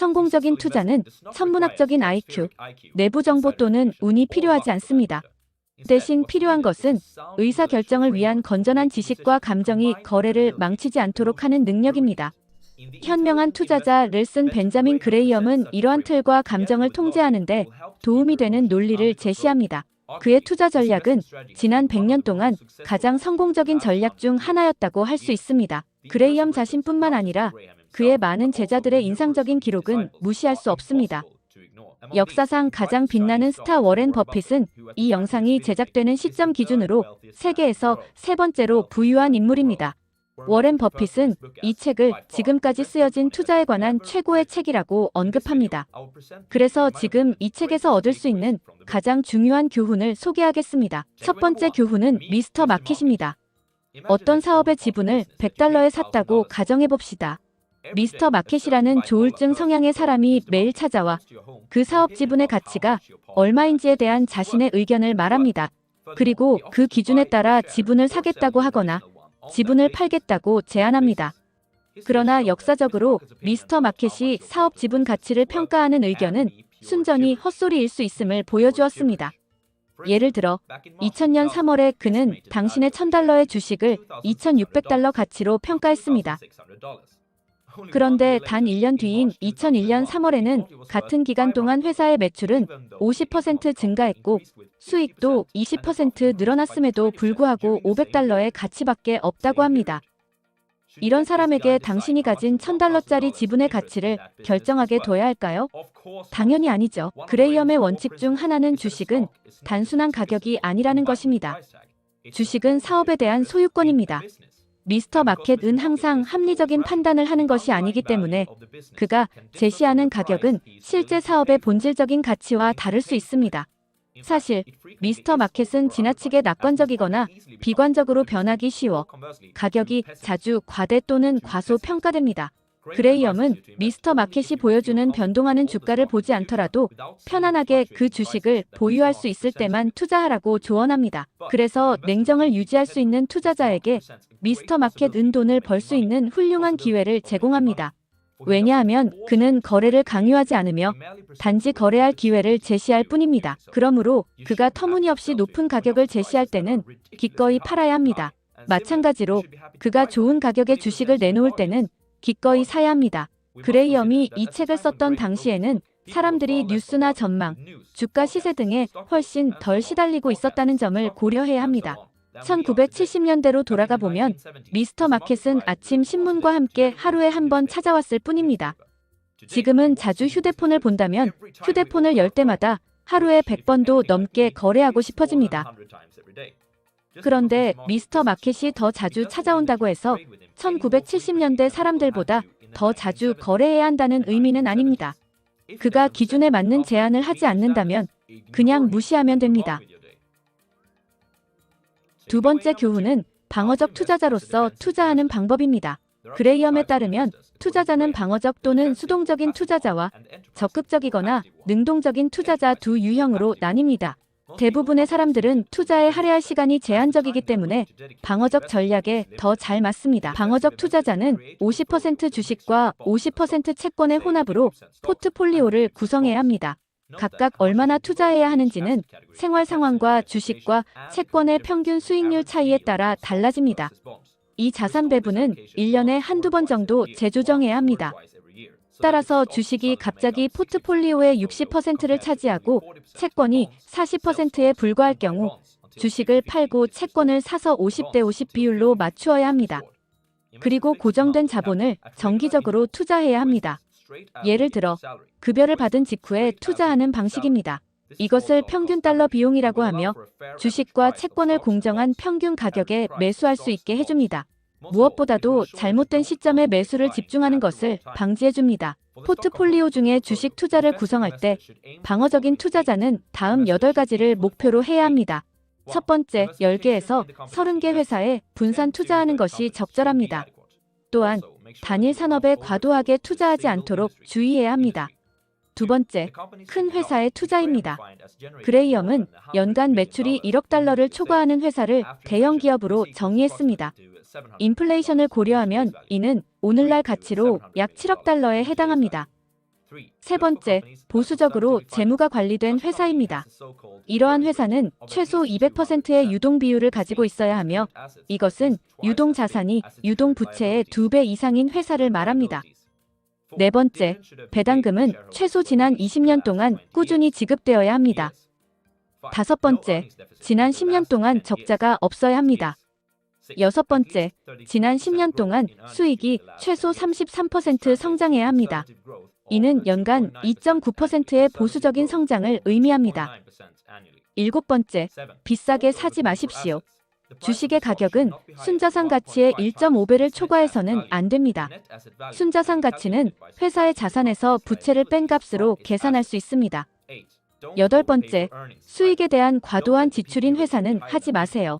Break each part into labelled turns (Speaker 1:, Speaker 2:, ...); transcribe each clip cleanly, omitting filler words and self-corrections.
Speaker 1: 성공적인 투자는 천문학적인 IQ, 내부 정보 또는 운이 필요하지 않습니다. 대신 필요한 것은 의사결정을 위한 건전한 지식과 감정이 거래를 망치지 않도록 하는 능력입니다. 현명한 투자자 렐슨 벤자민 그레이엄은 이러한 틀과 감정을 통제하는 데 도움이 되는 논리를 제시합니다. 그의 투자 전략은 지난 100년 동안 가장 성공적인 전략 중 하나였다고 할 수 있습니다. 그레이엄 자신뿐만 아니라 그의 많은 제자들의 인상적인 기록은 무시할 수 없습니다. 역사상 가장 빛나는 스타 워렌 버핏은 이 영상이 제작되는 시점 기준으로 세계에서 세 번째로 부유한 인물입니다. 워렌 버핏은 이 책을 지금까지 쓰여진 투자에 관한 최고의 책이라고 언급합니다. 그래서 지금 이 책에서 얻을 수 있는 가장 중요한 교훈을 소개하겠습니다. 첫 번째 교훈은 미스터 마켓입니다. 어떤 사업의 지분을 $100에 샀다고 가정해봅시다. 미스터 마켓이라는 조울증 성향의 사람이 매일 찾아와 그 사업 지분의 가치가 얼마인지에 대한 자신의 의견을 말합니다. 그리고 그 기준에 따라 지분을 사겠다고 하거나 지분을 팔겠다고 제안합니다. 그러나 역사적으로 미스터 마켓이 사업 지분 가치를 평가하는 의견은 순전히 헛소리일 수 있음을 보여주었습니다. 예를 들어 2000년 3월에 그는 당신의 $1000의 주식을 $2600 가치로 평가했습니다. 그런데 단 1년 뒤인 2001년 3월에는 같은 기간 동안 회사의 매출은 50% 증가했고 수익도 20% 늘어났음에도 불구하고 $500의 가치밖에 없다고 합니다. 이런 사람에게 당신이 가진 $1000짜리 지분의 가치를 결정하게 둬야 할까요? 당연히 아니죠. 그레이엄의 원칙 중 하나는 주식은 단순한 가격이 아니라는 것입니다. 주식은 사업에 대한 소유권입니다. 미스터 마켓은 항상 합리적인 판단을 하는 것이 아니기 때문에 그가 제시하는 가격은 실제 사업의 본질적인 가치와 다를 수 있습니다. 사실 미스터 마켓은 지나치게 낙관적이거나 비관적으로 변하기 쉬워 가격이 자주 과대 또는 과소평가됩니다. 그레이엄은 미스터 마켓이 보여주는 변동하는 주가를 보지 않더라도 편안하게 그 주식을 보유할 수 있을 때만 투자하라고 조언합니다. 그래서 냉정을 유지할 수 있는 투자자에게 미스터 마켓은 돈을 벌 수 있는 훌륭한 기회를 제공합니다. 왜냐하면 그는 거래를 강요하지 않으며 단지 거래할 기회를 제시할 뿐입니다. 그러므로 그가 터무니없이 높은 가격을 제시할 때는 기꺼이 팔아야 합니다. 마찬가지로 그가 좋은 가격의 주식을 내놓을 때는 기꺼이 사야 합니다. 그레이엄이 이 책을 썼던 당시에는 사람들이 뉴스나 전망, 주가 시세 등에 훨씬 덜 시달리고 있었다는 점을 고려해야 합니다. 1970년대로 돌아가 보면 미스터 마켓은 아침 신문과 함께 하루에 한 번 찾아왔을 뿐입니다. 지금은 자주 휴대폰을 본다면 휴대폰을 열 때마다 하루에 100번도 넘게 거래하고 싶어집니다. 그런데 미스터 마켓이 더 자주 찾아온다고 해서 1970년대 사람들보다 더 자주 거래해야 한다는 의미는 아닙니다. 그가 기준에 맞는 제안을 하지 않는다면 그냥 무시하면 됩니다. 두 번째 교훈은 방어적 투자자로서 투자하는 방법입니다. 그레이엄에 따르면 투자자는 방어적 또는 수동적인 투자자와 적극적이거나 능동적인 투자자 두 유형으로 나뉩니다. 대부분의 사람들은 투자에 할애할 시간이 제한적이기 때문에 방어적 전략에 더 잘 맞습니다. 방어적 투자자는 50% 주식과 50% 채권의 혼합으로 포트폴리오를 구성해야 합니다. 각각 얼마나 투자해야 하는지는 생활 상황과 주식과 채권의 평균 수익률 차이에 따라 달라집니다. 이 자산 배분은 1년에 한두 번 정도 재조정해야 합니다. 따라서 주식이 갑자기 포트폴리오의 60%를 차지하고 채권이 40%에 불과할 경우 주식을 팔고 채권을 사서 50대 50 비율로 맞추어야 합니다. 그리고 고정된 자본을 정기적으로 투자해야 합니다. 예를 들어 급여를 받은 직후에 투자하는 방식입니다. 이것을 평균 달러 비용이라고 하며 주식과 채권을 공정한 평균 가격에 매수할 수 있게 해줍니다. 무엇보다도 잘못된 시점에 매수를 집중하는 것을 방지해줍니다. 포트폴리오 중에 주식 투자를 구성할 때 방어적인 투자자는 다음 8가지를 목표로 해야 합니다. 첫 번째, 10개에서 30개 회사에 분산 투자하는 것이 적절합니다. 또한 단일 산업에 과도하게 투자하지 않도록 주의해야 합니다. 두 번째, 큰 회사의 투자입니다. 그레이엄은 연간 매출이 1억 달러를 초과하는 회사를 대형 기업으로 정의했습니다. 인플레이션을 고려하면 이는 오늘날 가치로 약 7억 달러에 해당합니다. 세 번째, 보수적으로 재무가 관리된 회사입니다. 이러한 회사는 최소 200%의 유동 비율을 가지고 있어야 하며 이것은 유동 자산이 유동 부채의 2배 이상인 회사를 말합니다. 네 번째, 배당금은 최소 지난 20년 동안 꾸준히 지급되어야 합니다. 다섯 번째, 지난 10년 동안 적자가 없어야 합니다. 여섯 번째, 지난 10년 동안 수익이 최소 33% 성장해야 합니다. 이는 연간 2.9%의 보수적인 성장을 의미합니다. 일곱 번째, 비싸게 사지 마십시오. 주식의 가격은 순자산 가치의 1.5배를 초과해서는 안 됩니다. 순자산 가치는 회사의 자산에서 부채를 뺀 값으로 계산할 수 있습니다. 여덟 번째, 수익에 대한 과도한 지출인 회사는 하지 마세요.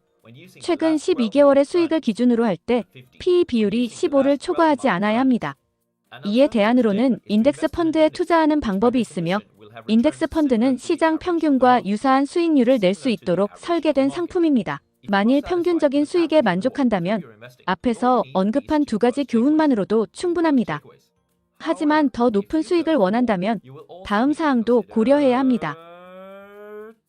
Speaker 1: 최근 12개월의 수익을 기준으로 할 때 PE 비율이 15를 초과하지 않아야 합니다. 이에 대안으로는 인덱스 펀드에 투자하는 방법이 있으며 인덱스 펀드는 시장 평균과 유사한 수익률을 낼 수 있도록 설계된 상품입니다. 만일 평균적인 수익에 만족한다면 앞에서 언급한 두 가지 교훈만으로도 충분합니다. 하지만 더 높은 수익을 원한다면 다음 사항도 고려해야 합니다.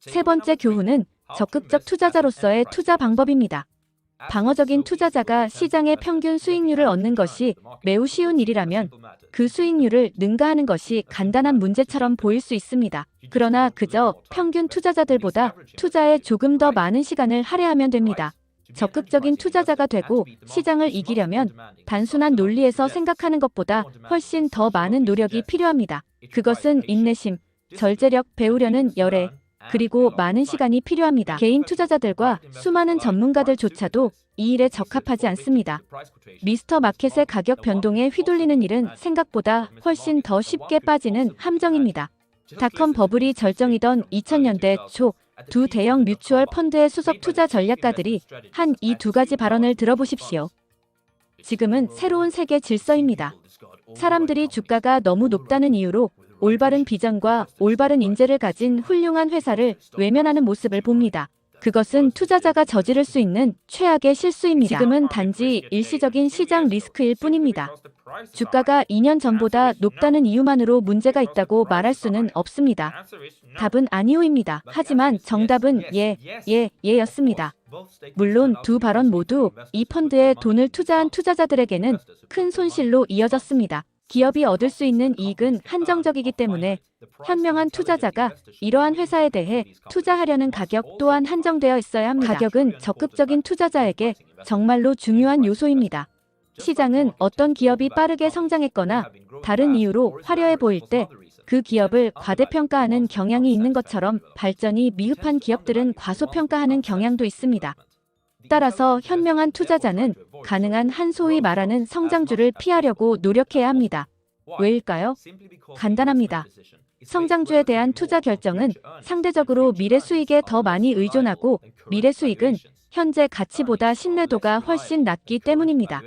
Speaker 1: 세 번째 교훈은 적극적 투자자로서의 투자 방법입니다. 방어적인 투자자가 시장의 평균 수익률을 얻는 것이 매우 쉬운 일이라면 그 수익률을 능가하는 것이 간단한 문제처럼 보일 수 있습니다. 그러나 그저 평균 투자자들보다 투자에 조금 더 많은 시간을 할애하면 됩니다. 적극적인 투자자가 되고 시장을 이기려면 단순한 논리에서 생각하는 것보다 훨씬 더 많은 노력이 필요합니다. 그것은 인내심, 절제력, 배우려는 열애, 그리고 많은 시간이 필요합니다. 개인 투자자들과 수많은 전문가들조차도 이 일에 적합하지 않습니다. 미스터 마켓의 가격 변동에 휘둘리는 일은 생각보다 훨씬 더 쉽게 빠지는 함정입니다. 닷컴 버블이 절정이던 2000년대 초 두 대형 뮤추얼 펀드의 수석 투자 전략가들이 한 이 두 가지 발언을 들어보십시오. 지금은 새로운 세계 질서입니다. 사람들이 주가가 너무 높다는 이유로 올바른 비전과 올바른 인재를 가진 훌륭한 회사를 외면하는 모습을 봅니다. 그것은 투자자가 저지를 수 있는 최악의 실수입니다. 지금은 단지 일시적인 시장 리스크일 뿐입니다. 주가가 2년 전보다 높다는 이유만으로 문제가 있다고 말할 수는 없습니다. 답은 아니오입니다. 하지만 정답은 예였습니다. 물론 두 발언 모두 이 펀드에 돈을 투자한 투자자들에게는 큰 손실로 이어졌습니다. 기업이 얻을 수 있는 이익은 한정적이기 때문에 현명한 투자자가 이러한 회사에 대해 투자하려는 가격 또한 한정되어 있어야 합니다. 가격은 적극적인 투자자에게 정말로 중요한 요소입니다. 시장은 어떤 기업이 빠르게 성장했거나 다른 이유로 화려해 보일 때 그 기업을 과대평가하는 경향이 있는 것처럼 발전이 미흡한 기업들은 과소평가하는 경향도 있습니다. 따라서 현명한 투자자는 가능한 한 소위 말하는 성장주를 피하려고 노력해야 합니다. 왜일까요? 간단합니다. 성장주에 대한 투자 결정은 상대적으로 미래 수익에 더 많이 의존하고 미래 수익은 현재 가치보다 신뢰도가 훨씬 낮기 때문입니다.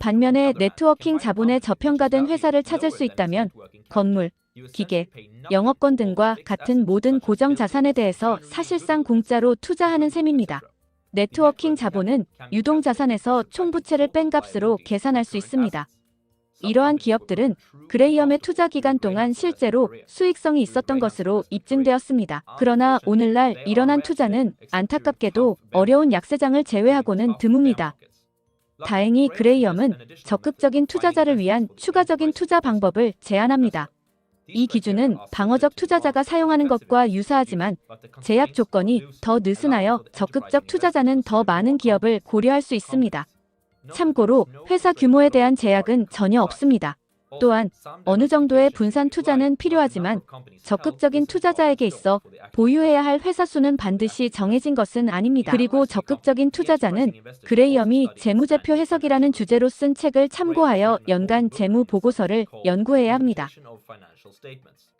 Speaker 1: 반면에 네트워킹 자본에 저평가된 회사를 찾을 수 있다면 건물, 기계, 영업권 등과 같은 모든 고정 자산에 대해서 사실상 공짜로 투자하는 셈입니다. 네트워킹 자본은 유동 자산에서 총 부채를 뺀 값으로 계산할 수 있습니다. 이러한 기업들은 그레이엄의 투자 기간 동안 실제로 수익성이 있었던 것으로 입증되었습니다. 그러나 오늘날 일어난 투자는 안타깝게도 어려운 약세장을 제외하고는 드뭅니다. 다행히 그레이엄은 적극적인 투자자를 위한 추가적인 투자 방법을 제안합니다. 이 기준은 방어적 투자자가 사용하는 것과 유사하지만 제약 조건이 더 느슨하여 적극적 투자자는 더 많은 기업을 고려할 수 있습니다. 참고로 회사 규모에 대한 제약은 전혀 없습니다. 또한 어느 정도의 분산 투자는 필요하지만 적극적인 투자자에게 있어 보유해야 할 회사 수는 반드시 정해진 것은 아닙니다. 그리고 적극적인 투자자는 그레이엄이 재무제표 해석이라는 주제로 쓴 책을 참고하여 연간 재무 보고서를 연구해야 합니다.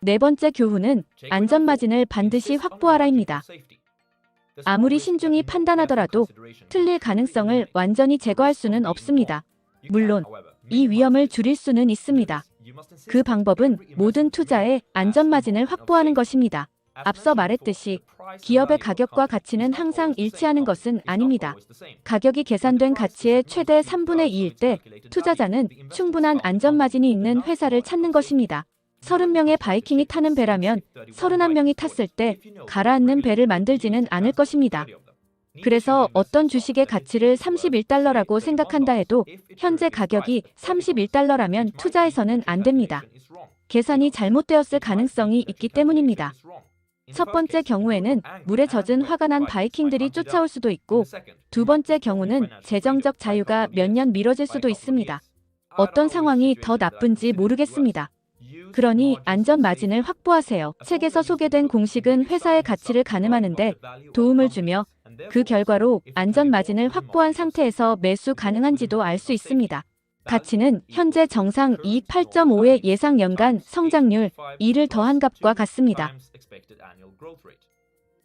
Speaker 1: 네 번째 교훈은 안전마진을 반드시 확보하라입니다. 아무리 신중히 판단하더라도 틀릴 가능성을 완전히 제거할 수는 없습니다. 물론 이 위험을 줄일 수는 있습니다. 그 방법은 모든 투자에 안전마진을 확보하는 것입니다. 앞서 말했듯이 기업의 가격과 가치는 항상 일치하는 것은 아닙니다. 가격이 계산된 가치의 최대 3분의 2일 때 투자자는 충분한 안전마진이 있는 회사를 찾는 것입니다. 30명의 바이킹이 타는 배라면 31명이 탔을 때 가라앉는 배를 만들지는 않을 것입니다. 그래서 어떤 주식의 가치를 31달러라고 생각한다 해도 현재 가격이 31달러라면 투자해서는 안 됩니다. 계산이 잘못되었을 가능성이 있기 때문입니다. 첫 번째 경우에는 물에 젖은 화가 난 바이킹들이 쫓아올 수도 있고, 두 번째 경우는 재정적 자유가 몇 년 미뤄질 수도 있습니다. 어떤 상황이 더 나쁜지 모르겠습니다. 그러니 안전 마진을 확보하세요. 책에서 소개된 공식은 회사의 가치를 가늠하는데 도움을 주며 그 결과로 안전 마진을 확보한 상태에서 매수 가능한지도 알 수 있습니다. 가치는 현재 정상 이익 8.5의 예상 연간 성장률 2를 더한 값과 같습니다.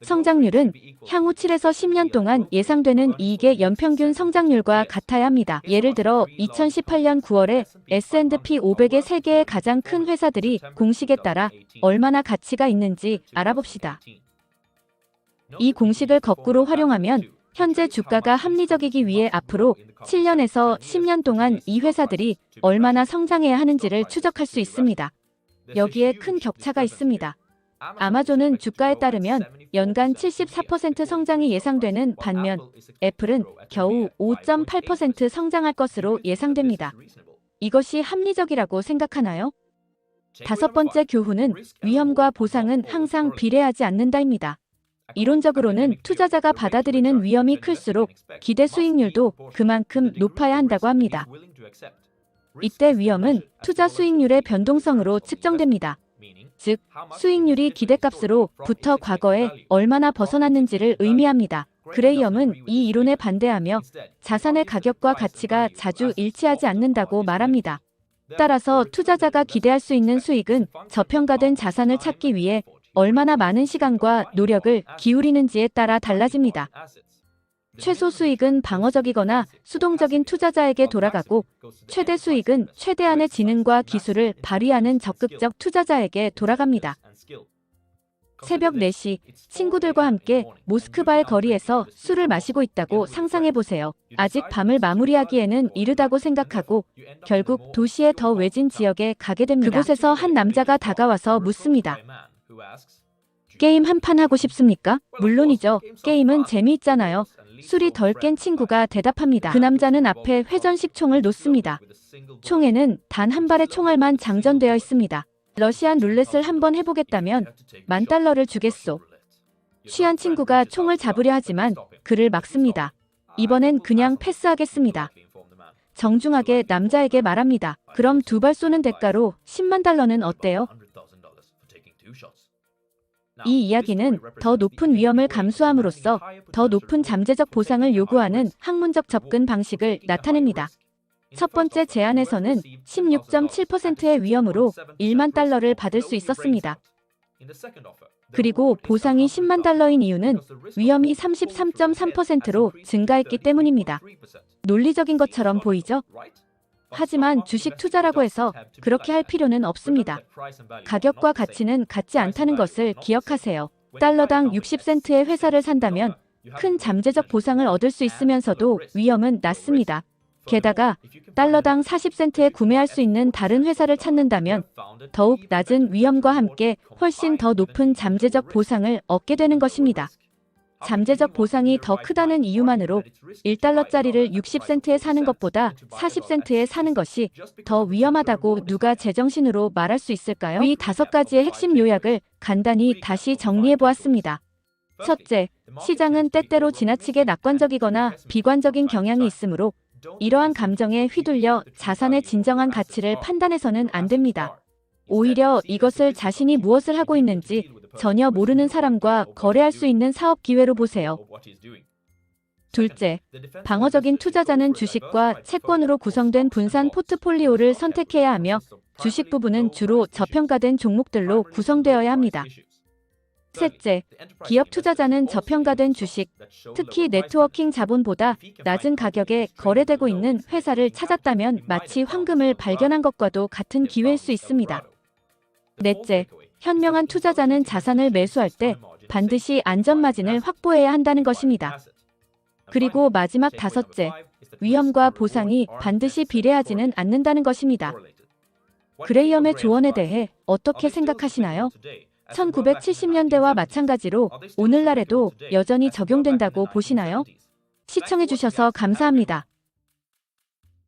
Speaker 1: 성장률은 향후 7에서 10년 동안 예상되는 이익의 연평균 성장률과 같아야 합니다. 예를 들어 2018년 9월에 S&P 500의 세계의 가장 큰 회사들이 공식에 따라 얼마나 가치가 있는지 알아봅시다. 이 공식을 거꾸로 활용하면 현재 주가가 합리적이기 위해 앞으로 7년에서 10년 동안 이 회사들이 얼마나 성장해야 하는지를 추적할 수 있습니다. 여기에 큰 격차가 있습니다. 아마존은 주가에 따르면 연간 74% 성장이 예상되는 반면 애플은 겨우 5.8% 성장할 것으로 예상됩니다. 이것이 합리적이라고 생각하나요? 다섯 번째 교훈은 위험과 보상은 항상 비례하지 않는다입니다. 이론적으로는 투자자가 받아들이는 위험이 클수록 기대 수익률도 그만큼 높아야 한다고 합니다. 이때 위험은 투자 수익률의 변동성으로 측정됩니다. 즉, 수익률이 기대값으로부터 과거에 얼마나 벗어났는지를 의미합니다. 그레이엄은 이 이론에 반대하며 자산의 가격과 가치가 자주 일치하지 않는다고 말합니다. 따라서 투자자가 기대할 수 있는 수익은 저평가된 자산을 찾기 위해 얼마나 많은 시간과 노력을 기울이는지에 따라 달라집니다. 최소 수익은 방어적이거나 수동적인 투자자에게 돌아가고, 최대 수익은 최대한의 지능과 기술을 발휘하는 적극적 투자자에게 돌아갑니다. 새벽 4시 친구들과 함께 모스크바의 거리에서 술을 마시고 있다고 상상해보세요. 아직 밤을 마무리하기에는 이르다고 생각하고 결국 도시의 더 외진 지역에 가게 됩니다. 그곳에서 한 남자가 다가와서 묻습니다. 게임 한 판 하고 싶습니까? 물론이죠. 게임은 재미있잖아요. 술이 덜 깬 친구가 대답합니다. 그 남자는 앞에 회전식 총을 놓습니다. 총에는 단 한 발의 총알만 장전되어 있습니다. 러시안 룰렛을 한번 해보겠다면 $10,000를 주겠소. 취한 친구가 총을 잡으려 하지만 그를 막습니다. 이번엔 그냥 패스하겠습니다. 정중하게 남자에게 말합니다. 그럼 두 발 쏘는 대가로 $100,000는 어때요? 이 이야기는 더 높은 위험을 감수함으로써 더 높은 잠재적 보상을 요구하는 학문적 접근 방식을 나타냅니다. 첫 번째 제안에서는 16.7%의 위험으로 $10,000,000를 받을 수 있었습니다. 그리고 보상이 $100,000인 이유는 위험이 33.3%로 증가했기 때문입니다. 논리적인 것처럼 보이죠? 하지만 주식 투자라고 해서 그렇게 할 필요는 없습니다. 가격과 가치는 같지 않다는 것을 기억하세요. 달러당 60센트의 회사를 산다면 큰 잠재적 보상을 얻을 수 있으면서도 위험은 낮습니다. 게다가 달러당 40센트에 구매할 수 있는 다른 회사를 찾는다면 더욱 낮은 위험과 함께 훨씬 더 높은 잠재적 보상을 얻게 되는 것입니다. 잠재적 보상이 더 크다는 이유만으로 1달러짜리를 60센트에 사는 것보다 40센트에 사는 것이 더 위험하다고 누가 제정신으로 말할 수 있을까요? 위 5가지의 핵심 요약을 간단히 다시 정리해 보았습니다. 첫째, 시장은 때때로 지나치게 낙관적이거나 비관적인 경향이 있으므로 이러한 감정에 휘둘려 자산의 진정한 가치를 판단해서는 안 됩니다. 오히려 이것을 자신이 무엇을 하고 있는지 전혀 모르는 사람과 거래할 수 있는 사업 기회로 보세요. 둘째, 방어적인 투자자는 주식과 채권으로 구성된 분산 포트폴리오를 선택해야 하며 주식 부분은 주로 저평가된 종목들로 구성되어야 합니다. 셋째, 기업 투자자는 저평가된 주식, 특히 네트워킹 자본보다 낮은 가격에 거래되고 있는 회사를 찾았다면 마치 황금을 발견한 것과도 같은 기회일 수 있습니다. 넷째, 현명한 투자자는 자산을 매수할 때 반드시 안전마진을 확보해야 한다는 것입니다. 그리고 마지막 다섯째, 위험과 보상이 반드시 비례하지는 않는다는 것입니다. 그레이엄의 조언에 대해 어떻게 생각하시나요? 1970년대와 마찬가지로 오늘날에도 여전히 적용된다고 보시나요? 시청해주셔서 감사합니다.